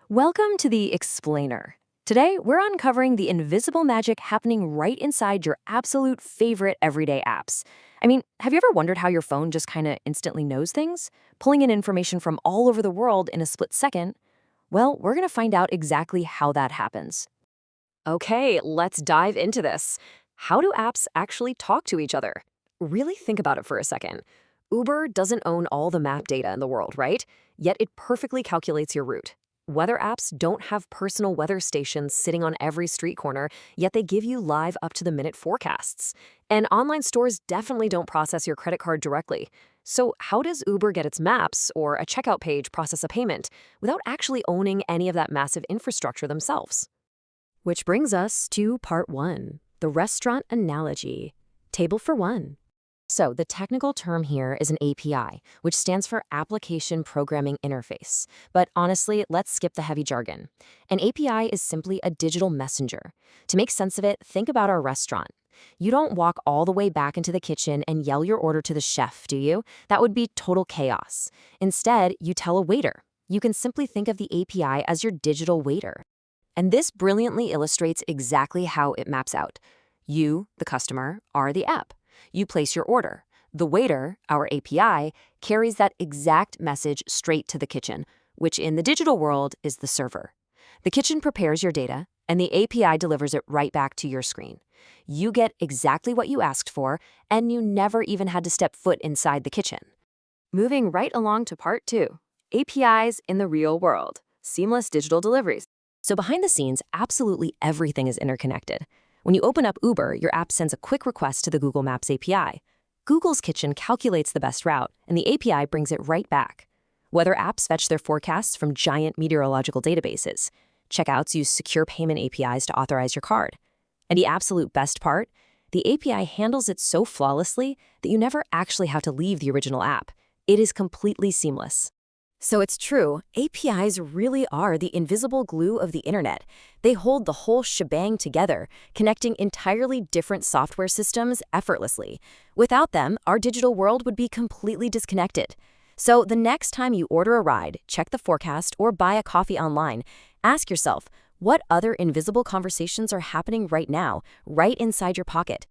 Welcome to the Explainer. Today, we're uncovering the invisible magic happening right inside your absolute favorite everyday apps. Have you ever wondered how your phone just kind of instantly knows things, pulling in information from all over the world in a split second? Well, we're going to find out exactly how that happens. Okay, let's dive into this. How do apps actually talk to each other? Really think about it for a second. Uber doesn't own all the map data in the world, right? Yet it perfectly calculates your route. Weather apps don't have personal weather stations sitting on every street corner, yet they give you live up-to-the-minute forecasts. And online stores definitely don't process your credit card directly. So how does Uber get its maps or a checkout page process a payment without actually owning any of that massive infrastructure themselves? Which brings us to part one, the restaurant analogy. Table for one. So the technical term here is an API, which stands for Application Programming Interface. But honestly, let's skip the heavy jargon. An API is simply a digital messenger. To make sense of it, think about our restaurant. You don't walk all the way back into the kitchen and yell your order to the chef, do you? That would be total chaos. Instead, you tell a waiter. You can simply think of the API as your digital waiter. And this brilliantly illustrates exactly how it maps out. You, the customer, are the app. You place your order. The waiter, our API, carries that exact message straight to the kitchen, which in the digital world is the server. The kitchen prepares your data, and the API delivers it right back to your screen. You get exactly what you asked for, and you never even had to step foot inside the kitchen. Moving right along to part two, APIs in the real world, seamless digital deliveries. So behind the scenes, absolutely everything is interconnected. When you open up Uber, your app sends a quick request to the Google Maps API. Google's Kitchen calculates the best route, and the API brings it right back. Weather apps fetch their forecasts from giant meteorological databases. Checkouts use secure payment APIs to authorize your card. And the absolute best part? The API handles it so flawlessly that you never actually have to leave the original app. It is completely seamless. So it's true, APIs really are the invisible glue of the internet. They hold the whole shebang together, connecting entirely different software systems effortlessly. Without them, our digital world would be completely disconnected. So the next time you order a ride, check the forecast, or buy a coffee online, ask yourself, what other invisible conversations are happening right now, right inside your pocket?